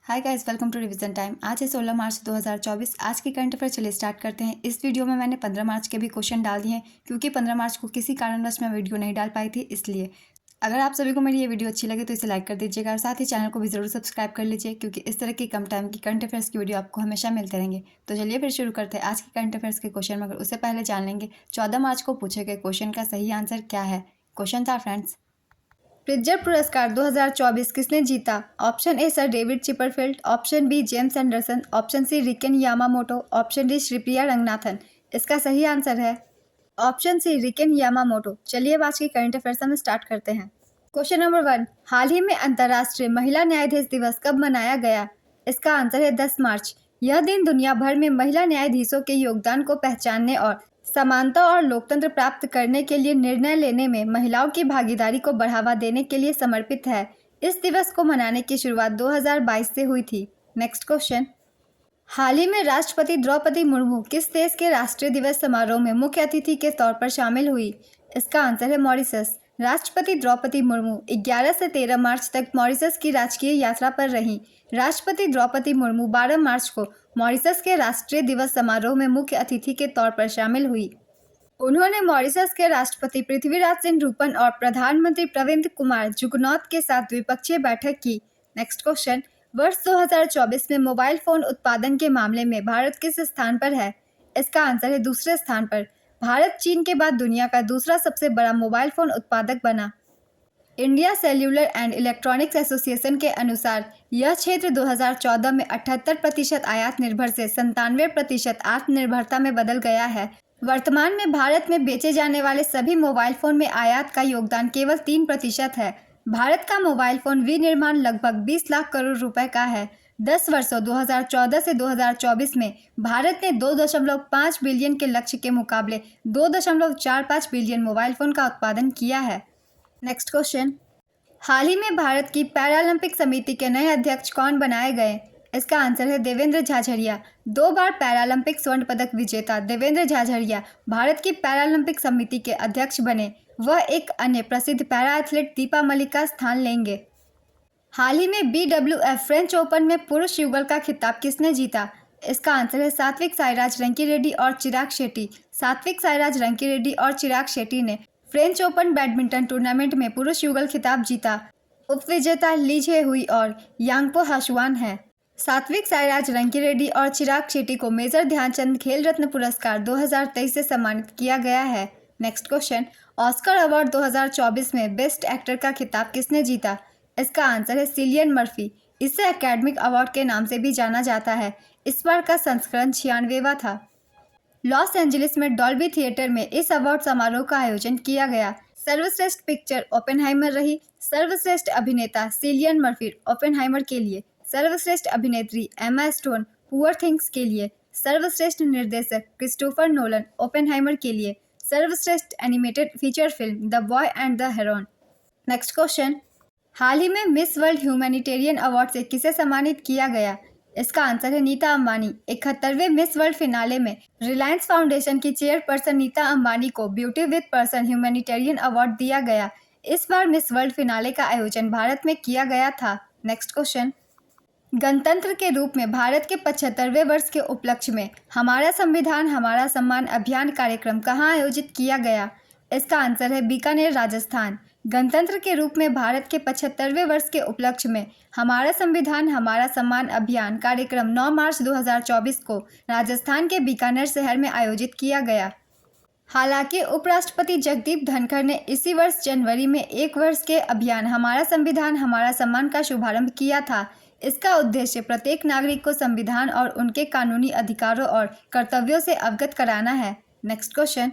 Hi guys, welcome to revision time. आज है 16 मार्च 2024। आज की करंट अफेयर चलिए स्टार्ट करते हैं। इस वीडियो में मैंने 15 मार्च के भी क्वेश्चन डाल दिए हैं क्योंकि 15 मार्च को किसी कारणवश मैं वीडियो नहीं डाल पाई थी, इसलिए अगर आप सभी को मेरी ये वीडियो अच्छी लगे तो इसे लाइक कर दीजिएगा और साथ ही चैनल को भी ज़रूर सब्सक्राइब कर लीजिए क्योंकि इस तरह की कम टाइम की करंट अफेयर्स की वीडियो आपको हमेशा मिलते रहेंगे। तो चलिए फिर शुरू करते हैं आज की करंट अफेयर्स के क्वेश्चन, मगर उससे पहले जान लेंगे 14 मार्च को पूछे गए क्वेश्चन का सही आंसर क्या है। क्वेश्चन था फ्रेंड्स, प्रिट्जर पुरस्कार 2024 किसने जीता? Option A sir David Chipperfield, option B James Anderson, option C Riken Yamamoto, option D Sripriya Ranganathan. इसका सही आंसर है ऑप्शन सी रिकेन यामामोटो। चलिए अब आज की करंट अफेयर्स हम स्टार्ट करते हैं। क्वेश्चन नंबर 1, हाल ही में अंतर्राष्ट्रीय महिला न्यायाधीश दिवस कब मनाया गया? इसका आंसर है 10 मार्च। यह दिन दुनिया भर में महिला न्यायाधीशों के योगदान को पहचानने और समानता और लोकतंत्र प्राप्त करने के लिए निर्णय लेने में महिलाओं की भागीदारी को बढ़ावा देने के लिए समर्पित है। इस दिवस को मनाने की शुरुआत 2022 से हुई थी। नेक्स्ट क्वेश्चन, हाल ही में राष्ट्रपति द्रौपदी मुर्मू किस देश के राष्ट्रीय दिवस समारोह में मुख्य अतिथि के तौर पर शामिल हुई? इसका आंसर है मॉरिशस। राष्ट्रपति द्रौपदी मुर्मू 11 से 13 मार्च तक मॉरिशस की राजकीय यात्रा पर रहीं। राष्ट्रपति द्रौपदी मुर्मू 12 मार्च को मॉरिशस के राष्ट्रीय दिवस समारोह में मुख्य अतिथि के तौर पर शामिल हुई। उन्होंने मॉरिशस के राष्ट्रपति पृथ्वीराज सिंह रूपन और प्रधानमंत्री प्रविंद कुमार जुगनौथ के साथ द्विपक्षीय बैठक की। नेक्स्ट क्वेश्चन, वर्ष 2024 में मोबाइल फोन उत्पादन के मामले में भारत किस स्थान पर है? इसका आंसर है दूसरे स्थान पर। भारत चीन के बाद दुनिया का दूसरा सबसे बड़ा मोबाइल फोन उत्पादक बना। India cellular and electronics association के अनुसार यह क्षेत्र 2014 में 78% आयात निर्भर से 97% आत्मनिर्भरता में बदल गया है। वर्तमान में भारत में बेचे जाने वाले सभी मोबाइल फोन में आयात का योगदान केवल 3% है। भारत का मोबाइल फोन विनिर्माण लगभग 20 लाख करोड़ रुपए का है। 10 वर्षों 2014 से 2024 में भारत ने 2.5 बिलियन के लक्ष्य के मुकाबले 2.45 बिलियन मोबाइल फोन का उत्पादन किया है। नेक्स्ट क्वेश्चन, हाल ही में भारत की पैरालंपिक समिति के नए अध्यक्ष कौन बनाए गए? इसका आंसर है देवेंद्र झाझड़िया। 2 बार पैरालंपिक स्वर्ण पदक विजेता देवेंद्र झाझड़िया भारत की पैरालंपिक समिति के अध्यक्ष बने। वह एक अन्य प्रसिद्ध पैरा एथलीट दीपा मलिक का स्थान लेंगे। हाल ही में BWF फ्रेंच ओपन में पुरुष युगल का खिताब किसने जीता? इसका आंसर है सात्विक साईराज रंकीरेड्डी और चिराग शेट्टी। सात्विक साईराज रंकीरेड्डी और चिराग शेट्टी ने फ्रेंच ओपन बैडमिंटन टूर्नामेंट में पुरुष युगल खिताब जीता। उपविजेता ली जे हुई और यांगपो हाशुआन है। सात्विक साईराज रंकीरेड्डी और चिराग शेट्टी को मेजर ध्यानचंद खेल रत्न पुरस्कार 2023 से सम्मानित किया गया है। नेक्स्ट क्वेश्चन, ऑस्कर अवार्ड 2024 में बेस्ट एक्टर का खिताब किसने जीता? इसका आंसर है सिलियन मर्फी। इसे एकेडमिक अवार्ड के नाम से भी जाना जाता है। इस बार का संस्करण 96वां था। लॉस एंजलिस में डॉल्बी थिएटर में इस अवार्ड समारोह का आयोजन किया गया। सर्वश्रेष्ठ पिक्चर ओपेनहाइमर रही। सर्वश्रेष्ठ अभिनेता सिलियन मर्फी ओपेनहाइमर के लिए, सर्वश्रेष्ठ अभिनेत्री एमा स्टोन पुअर थिंग्स के लिए, सर्वश्रेष्ठ निर्देशक क्रिस्टोफर नोलन ओपेनहाइमर के लिए, सर्वश्रेष्ठ animated feature film the boy and the heron. Next question, हाल ही में मिस वर्ल्ड ह्यूमैनिटेरियन अवार्ड से किसे सम्मानित किया गया? इसका आंसर है नीता अंबानी। 71वें मिस वर्ल्ड फिनाले में रिलायंस फाउंडेशन की चेयरपर्सन नीता अंबानी को beauty with person humanitarian award दिया गया। इस बार मिस वर्ल्ड फिनाले का आयोजन भारत में किया गया था। नेक्स्ट क्वेश्चन, गणतंत्र के रूप में भारत के 75वें वर्ष के उपलक्ष्य में हमारा संविधान हमारा सम्मान अभियान कार्यक्रम कहाँ आयोजित किया गया? इसका आंसर है बीकानेर, राजस्थान। गणतंत्र के रूप में भारत के 75वें वर्ष के उपलक्ष्य में हमारा संविधान हमारा सम्मान अभियान कार्यक्रम 9 मार्च 2024 को राजस्थान के बीकानेर शहर में आयोजित किया गया। हालांकि उपराष्ट्रपति जगदीप धनखड़ ने इसी वर्ष जनवरी में 1 वर्ष के अभियान हमारा संविधान हमारा सम्मान का शुभारंभ किया था। इसका उद्देश्य प्रत्येक नागरिक को संविधान और उनके कानूनी अधिकारों और कर्तव्यों से अवगत कराना है। नेक्स्ट क्वेश्चन,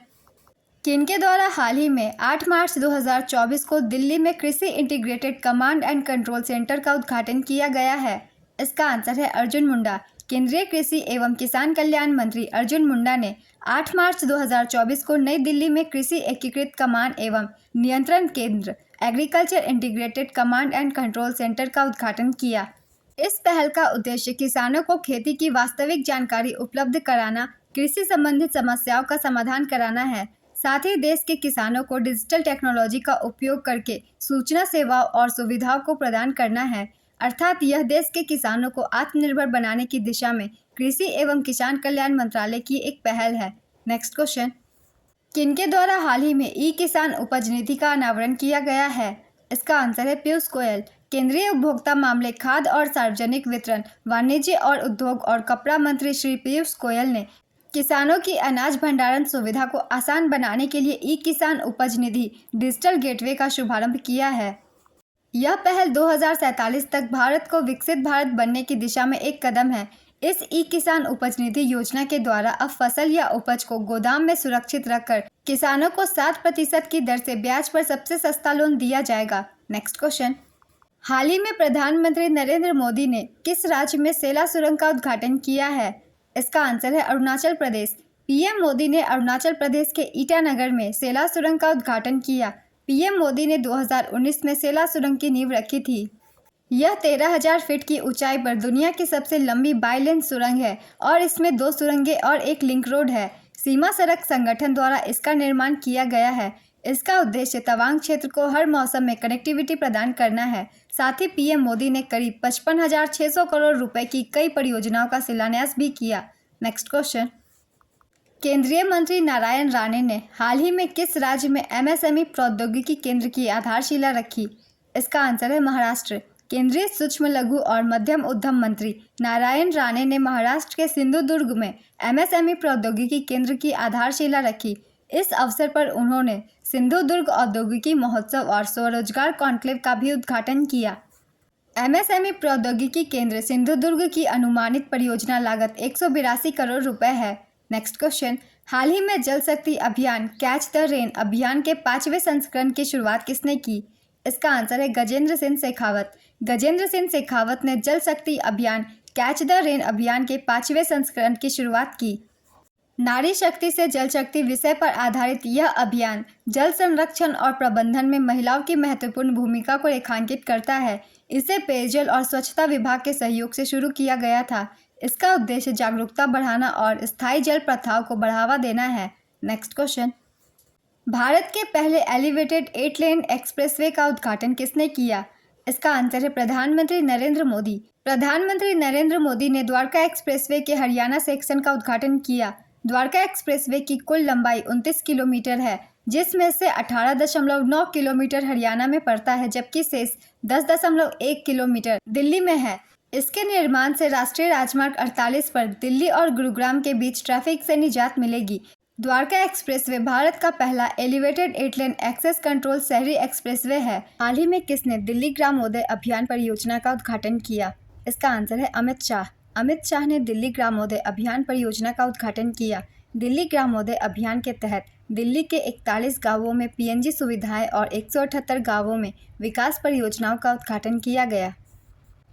किनके द्वारा हाल ही में 8 मार्च 2024 को दिल्ली में कृषि integrated command and control centre का उद्घाटन किया गया है? इसका आंसर है अर्जुन मुंडा। केंद्रीय कृषि एवं किसान कल्याण मंत्री अर्जुन मुंडा ने 8 मार्च 2024 को नई दिल्ली में कृषि एकीकृत कमांड एवं नियंत्रण केंद्र agriculture integrated command and control centre का उद्घाटन किया। इस पहल का उद्देश्य किसानों को खेती की वास्तविक जानकारी उपलब्ध कराना, कृषि संबंधित समस्याओं का समाधान कराना है। साथ ही देश के किसानों को डिजिटल टेक्नोलॉजी का उपयोग करके सूचना सेवाओं और सुविधाओं को प्रदान करना है। अर्थात यह देश के किसानों को आत्मनिर्भर बनाने की दिशा में कृषि एवं किसान कल्याण मंत्रालय की एक पहल है। नेक्स्ट क्वेश्चन, किनके द्वारा हाल ही में ई किसान उपज निधि का अनावरण किया गया है? इसका आंसर है पीयूष गोयल। केंद्रीय उपभोक्ता मामले, खाद्य और सार्वजनिक वितरण, वाणिज्य और उद्योग और कपड़ा मंत्री श्री पीयूष गोयल ने किसानों की अनाज भंडारण सुविधा को आसान बनाने के लिए ई किसान उपज निधि डिजिटल गेटवे का शुभारंभ किया है। यह पहल 2047 तक भारत को विकसित भारत बनने की दिशा में एक कदम है। इस ई किसान उपज निधि योजना के द्वारा अब फसल या उपज को गोदाम में सुरक्षित रखकर किसानों को 7% की दर से ब्याज पर सबसे सस्ता लोन दिया जाएगा। नेक्स्ट क्वेश्चन, हाल ही में प्रधानमंत्री नरेंद्र मोदी ने किस राज्य में सेला सुरंग का उद्घाटन किया है? इसका आंसर है अरुणाचल प्रदेश। पीएम मोदी ने अरुणाचल प्रदेश के ईटानगर में सेला सुरंग का उद्घाटन किया। पीएम मोदी ने 2019 में सेला सुरंग की नींव रखी थी। यह 13,000 फीट की ऊंचाई पर दुनिया की सबसे लंबी बाईलेन सुरंग है और इसमें 2 सुरंगें और एक लिंक रोड है। सीमा सड़क संगठन द्वारा इसका निर्माण किया गया है। इसका उद्देश्य तवांग क्षेत्र को हर मौसम में कनेक्टिविटी प्रदान करना है। साथ ही पीएम मोदी ने करीब 55,600 करोड़ रुपए की कई परियोजनाओं का शिलान्यास भी किया। नेक्स्ट क्वेश्चन, केंद्रीय मंत्री नारायण राणे ने हाल ही में किस राज्य में एमएसएमई प्रौद्योगिकी केंद्र की आधारशिला रखी? इसका आंसर है महाराष्ट्र। केंद्रीय सूक्ष्म लघु और मध्यम उद्यम मंत्री नारायण राणे ने महाराष्ट्र के सिंधुदुर्ग में एमएसएमई प्रौद्योगिकी केंद्र की आधारशिला रखी। इस अवसर पर उन्होंने सिंधुदुर्ग औद्योगिकी महोत्सव और स्वरोजगार कॉन्क्लेव का भी उद्घाटन किया। एमएसएमई प्रौद्योगिकी केंद्र सिंधुदुर्ग की अनुमानित परियोजना लागत 182 करोड़ रुपए है। नेक्स्ट क्वेश्चन, हाल ही में जल शक्ति अभियान कैच द रेन अभियान के 5वें संस्करण की शुरुआत किसने की? इसका आंसर है गजेंद्र सिंह शेखावत। गजेंद्र सिंह शेखावत ने जल शक्ति अभियान कैच द रेन अभियान के 5वें संस्करण की शुरुआत की। नारी शक्ति से जल शक्ति विषय पर आधारित यह अभियान जल संरक्षण और प्रबंधन में महिलाओं की महत्वपूर्ण भूमिका को रेखांकित करता है। इसे पेयजल और स्वच्छता विभाग के सहयोग से शुरू किया गया था। इसका उद्देश्य जागरूकता बढ़ाना और स्थायी जल प्रथाओं को बढ़ावा देना है। नेक्स्ट क्वेश्चन, भारत के पहले एलिवेटेड 8 लेन एक्सप्रेसवे का उद्घाटन किसने किया? इसका आंसर है प्रधानमंत्री नरेंद्र मोदी। प्रधानमंत्री नरेंद्र मोदी ने द्वारका एक्सप्रेसवे के हरियाणा सेक्शन का उद्घाटन किया। द्वारका एक्सप्रेसवे की कुल लंबाई 29 किलोमीटर है, जिसमें से 18.9 किलोमीटर हरियाणा में पड़ता है, जबकि शेष 10.1 किलोमीटर दिल्ली में है। इसके निर्माण से राष्ट्रीय राजमार्ग 48 पर दिल्ली और गुरुग्राम के बीच ट्रैफिक से निजात मिलेगी। द्वारका एक्सप्रेसवे भारत का पहला एलिवेटेड 8 लेन एक्सेस कंट्रोल शहरी एक्सप्रेसवे है। हाल ही में किसने दिल्ली ग्रामोदय अभियान परियोजना का उद्घाटन किया? इसका आंसर है अमित शाह। अमित शाह ने दिल्ली ग्रामोदय अभियान परियोजना का उद्घाटन किया। दिल्ली ग्रामोदय अभियान के तहत दिल्ली के 41 गांवों में पीएनजी सुविधाएं और 178 गांवों में विकास परियोजनाओं का उद्घाटन किया गया।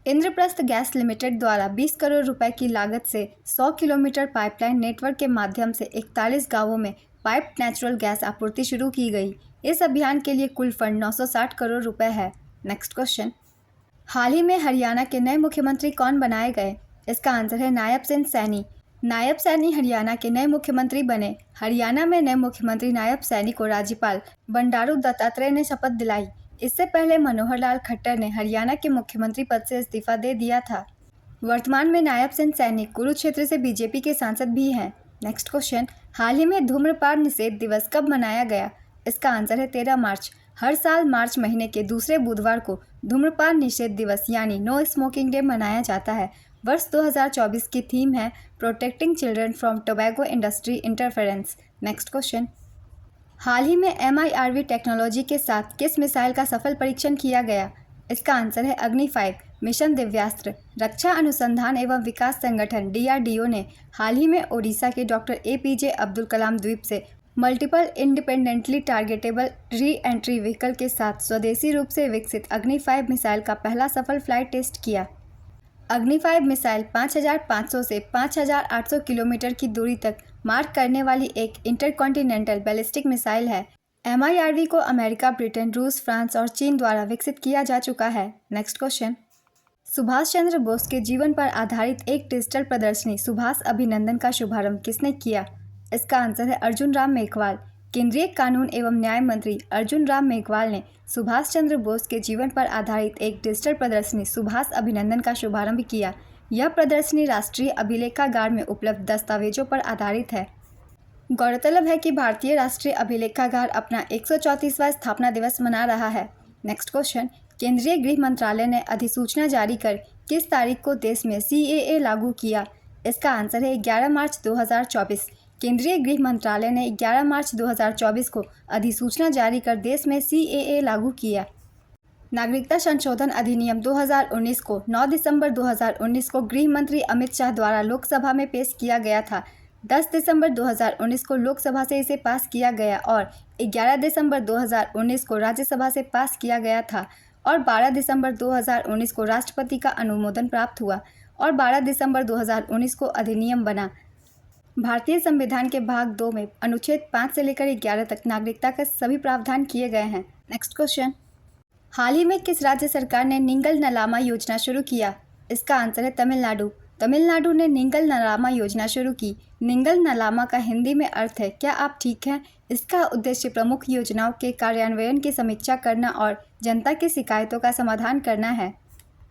इंद्रप्रस्थ गैस लिमिटेड द्वारा 20 करोड़ रुपए की लागत से 100 किलोमीटर पाइपलाइन नेटवर्क के माध्यम से 41 गांवों में पाइप्ड नेचुरल गैस आपूर्ति शुरू की गई। इस अभियान के लिए कुल फंड 960 करोड़ रुपए है। नेक्स्ट क्वेश्चन, हाल ही में हरियाणा के नए मुख्यमंत्री कौन बनाए गए? इसका आंसर है नायब सिंह सैनी। नायब सैनी हरियाणा के नए मुख्यमंत्री बने। हरियाणा में नए मुख्यमंत्री नायब सैनी को राज्यपाल बंडारू दत्तात्रेय ने शपथ दिलाई। इससे पहले मनोहर लाल खट्टर ने हरियाणा के मुख्यमंत्री पद से इस्तीफा दे दिया था। वर्तमान में नायब सिंह सैनी कुरुक्षेत्र से बीजेपी के सांसद भी हैं। नेक्स्ट क्वेश्चन, हाल ही में धूम्रपान निषेध दिवस कब मनाया गया? इसका आंसर है 13 मार्च। हर साल मार्च महीने के दूसरे बुधवार को धूम्रपान निषेध दिवस यानी नो स्मोकिंग डे मनाया जाता है। वर्ष 2024 की थीम है protecting children from tobacco industry interference. Next question, हाल ही में MIRV टेक्नोलॉजी के साथ किस मिसाइल का सफल परीक्षण किया गया? इसका आंसर है अग्नि 5 मिशन दिव्यास्त्र। रक्षा अनुसंधान एवं विकास संगठन DRDO ने हाल ही में ओडिशा के डॉक्टर APJ अब्दुल कलाम द्वीप से multiple independently targetable re entry vehicle के साथ स्वदेशी रूप से विकसित अग्नि 5 मिसाइल का पहला सफल फ्लाइट टेस्ट किया। अग्नि 5 मिसाइल 5500 से 5800 किलोमीटर की दूरी तक मार करने वाली एक इंटरकॉन्टिनेंटल बैलिस्टिक मिसाइल है। MIRV को अमेरिका, ब्रिटेन, रूस, फ्रांस और चीन द्वारा विकसित किया जा चुका है। नेक्स्ट क्वेश्चन, सुभाष चंद्र बोस के जीवन पर आधारित एक डिजिटल प्रदर्शनी सुभाष अभिनंदन का शुभारंभ किसने किया? इसका आंसर है अर्जुन राम मेघवाल। केंद्रीय कानून एवं न्याय मंत्री अर्जुन राम मेघवाल ने सुभाष चंद्र बोस के जीवन पर आधारित एक डिजिटल प्रदर्शनी सुभाष अभिनंदन का शुभारंभ किया। यह प्रदर्शनी राष्ट्रीय अभिलेखागार में उपलब्ध दस्तावेजों पर आधारित है। गौरतलब है कि भारतीय राष्ट्रीय अभिलेखागार अपना 134वां स्थापना दिवस मना रहा है। नेक्स्ट क्वेश्चन, केंद्रीय गृह मंत्रालय ने अधिसूचना जारी कर किस तारीख को देश में CAA लागू किया? इसका आंसर है 11 मार्च 2024। केंद्रीय गृह मंत्रालय ने 11 मार्च 2024 को अधिसूचना जारी कर देश में CAA लागू किया। नागरिकता संशोधन अधिनियम 2019 को 9 दिसंबर 2019 को गृह मंत्री अमित शाह द्वारा लोकसभा में पेश किया गया था। 10 दिसंबर 2019 को लोकसभा से इसे पास किया गया और 11 दिसंबर 2019 को राज्यसभा से पास किया गया था और 12 दिसंबर 2019 को राष्ट्रपति का अनुमोदन प्राप्त हुआ और 12 दिसंबर 2019 को अधिनियम बना। भारतीय संविधान के भाग 2 में अनुच्छेद 5 से लेकर 11 तक नागरिकता के सभी प्रावधान किए गए हैं। नेक्स्ट क्वेश्चन, हाल ही में किस राज्य सरकार ने निंगल नलामा योजना शुरू किया? इसका आंसर है तमिलनाडु। तमिलनाडु ने निंगल नलामा योजना शुरू की। निंगल नलामा का हिंदी में अर्थ है क्या आप ठीक हैं? इसका उद्देश्य प्रमुख योजनाओं के कार्यान्वयन की समीक्षा करना और जनता की शिकायतों का समाधान करना है।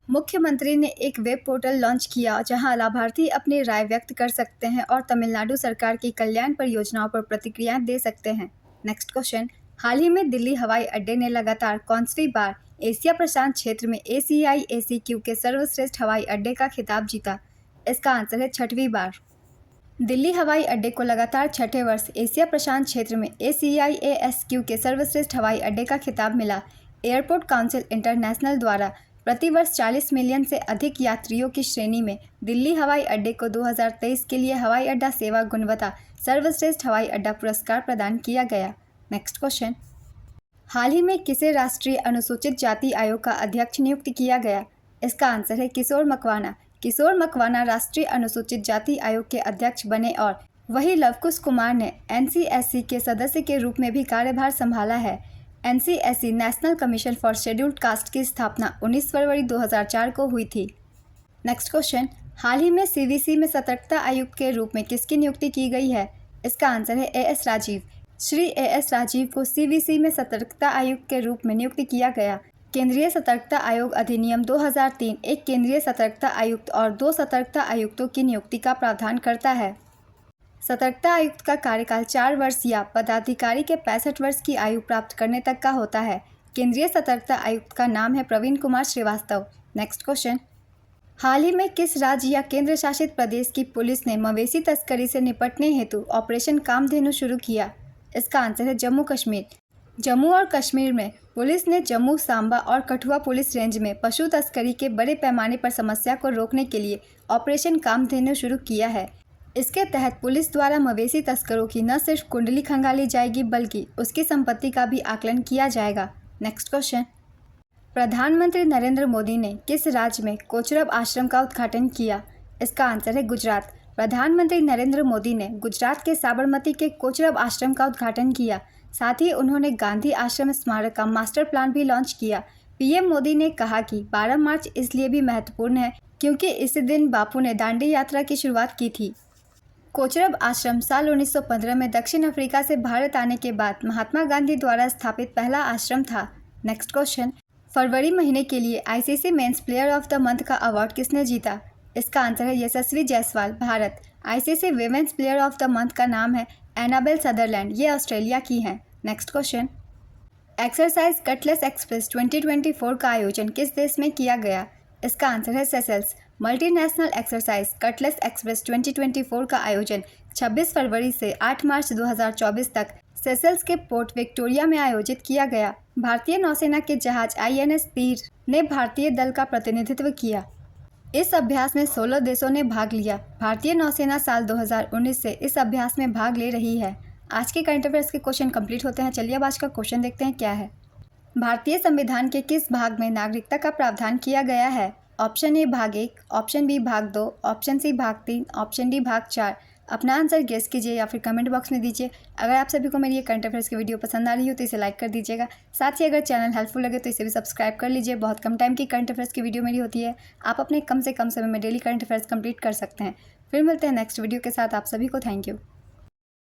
मुख्यमंत्री ने एक वेब पोर्टल लॉन्च किया जहां लाभार्थी अपनी राय व्यक्त कर सकते हैं और तमिलनाडु सरकार की कल्याण परियोजनाओं पर प्रतिक्रियाएं दे सकते हैं। नेक्स्ट क्वेश्चन, हाल ही में दिल्ली हवाई अड्डे ने लगातार कौनसी बार एशिया प्रशांत क्षेत्र में ACI ACQ के सर्वश्रेष्ठ हवाई अड्डे का खिताब जीता? इसका आंसर है 6वीं बार। दिल्ली हवाई अड्डे को लगातार 6ठे वर्ष एशिया प्रशांत क्षेत्र में ACI ASQ के सर्वश्रेष्ठ हवाई अड्डे का खिताब मिला। एयरपोर्ट काउंसिल इंटरनेशनल द्वारा प्रतिवर्ष 40 मिलियन से अधिक यात्रियों की श्रेणी में दिल्ली हवाई अड्डे को 2023 के लिए हवाई अड्डा सेवा गुणवत्ता सर्वश्रेष्ठ हवाई अड्डा पुरस्कार प्रदान किया गया। नेक्स्ट क्वेश्चन, हाल ही में किसे राष्ट्रीय अनुसूचित जाति आयोग का अध्यक्ष नियुक्त किया गया? इसका आंसर है किशोर मकवाना। किशोर मकवाना राष्ट्रीय अनुसूचित जाति आयोग के अध्यक्ष बने और वही लवकुश कुमार ने NCSC के सदस्य के रूप में भी कार्यभार संभाला है। NCSC national commission for scheduled caste की स्थापना 19 फरवरी 2004 को हुई थी। नेक्स्ट क्वेश्चन, हाल ही में CVC में सतर्कता आयुक्त के रूप में किसकी नियुक्ति की गई है? इसका आंसर है AS राजीव। श्री AS राजीव को CVC में सतर्कता आयुक्त के रूप में नियुक्त किया गया। केंद्रीय सतर्कता आयोग अधिनियम 2003 एक केंद्रीय सतर्कता आयुक्त और 2 सतर्कता आयुक्तों की नियुक्ति का प्रावधान करता है। सतर्कता आयुक्त का कार्यकाल 4 वर्ष या पदाधिकारी के 65 वर्ष की आयु प्राप्त करने तक का होता है। केंद्रीय सतर्कता आयुक्त का नाम है प्रवीण कुमार श्रीवास्तव। नेक्स्ट क्वेश्चन, हाल ही में किस राज्य या केंद्र शासित प्रदेश की पुलिस ने मवेशी तस्करी से निपटने हेतु ऑपरेशन कामधेनु शुरू किया? इसका आंसर है जम्मू कश्मीर। जम्मू और कश्मीर में पुलिस ने जम्मू, सांबा और कठुआ पुलिस रेंज में पशु तस्करी के बड़े पैमाने पर समस्या को रोकने के लिए ऑपरेशन कामधेनु शुरू किया है। इसके तहत पुलिस द्वारा मवेशी तस्करों की न सिर्फ कुंडली खंगाली जाएगी बल्कि उसकी संपत्ति का भी आकलन किया जाएगा। नेक्स्ट क्वेश्चन, प्रधानमंत्री नरेंद्र मोदी ने किस राज्य में कोचरब आश्रम का उद्घाटन किया? इसका आंसर है गुजरात। प्रधानमंत्री नरेंद्र मोदी ने गुजरात के साबरमती के कोचरब आश्रम का उद्घाटन किया। साथ ही उन्होंने गांधी आश्रम स्मारक का मास्टर प्लान भी लॉन्च किया। PM मोदी ने कहा कि 12 मार्च इसलिए भी महत्वपूर्ण है क्योंकि इस दिन बापू ने दांडी यात्रा की शुरुआत की थी। कोचरब आश्रम साल 1915 में दक्षिण अफ्रीका से भारत आने के बाद महात्मा गांधी द्वारा स्थापित पहला आश्रम था। नेक्स्ट क्वेश्चन, फरवरी महीने के लिए ICC men's player of the month का अवार्ड किसने जीता? इसका आंसर है Yashasvi Jaiswal, Bharat. ICC women's player of the month का नाम है एनाबेल सदरलैंड, ये ऑस्ट्रेलिया की हैं। Next question, exercise Cutlass Express 2024 का आयोजन किस देश में किया गया? इसका आंसर है Seychelles. Multinational exercise Cutlass Express 2024 का आयोजन 26 फरवरी से 8 मार्च 2024 तक सेशल्स के पोर्ट विक्टोरिया में आयोजित किया गया। भारतीय नौसेना के जहाज INS तीर ने भारतीय दल का प्रतिनिधित्व किया। इस अभ्यास में 16 देशों ने भाग लिया। भारतीय नौसेना साल 2019 से इस अभ्यास में भाग ले रही है। आज के करंट अफेयर्स के क्वेश्चन कंप्लीट होते हैं। चलिए अब आज का क्वेश्चन देखते हैं क्या है। भारतीय संविधान के किस भाग में नागरिकता का प्रावधान किया गया है? ऑप्शन ए भाग 1, ऑप्शन बी भाग 2, ऑप्शन सी भाग 3, ऑप्शन डी भाग 4। अपना आंसर गेस कीजिए या फिर कमेंट बॉक्स में दीजिए। अगर आप सभी को मेरी ये करंट अफेयर्स की वीडियो पसंद आ रही हो तो इसे लाइक कर दीजिएगा। साथ ही अगर चैनल हेल्पफुल लगे तो इसे भी सब्सक्राइब कर लीजिए। बहुत कम टाइम की करंट अफेयर्स की वीडियो मेरी होती है। आप अपने कम से कम समय में डेली करंट अफेयर्स कंप्लीट कर सकते हैं। फिर मिलते हैं नेक्स्ट वीडियो के साथ। आप सभी को थैंक यू।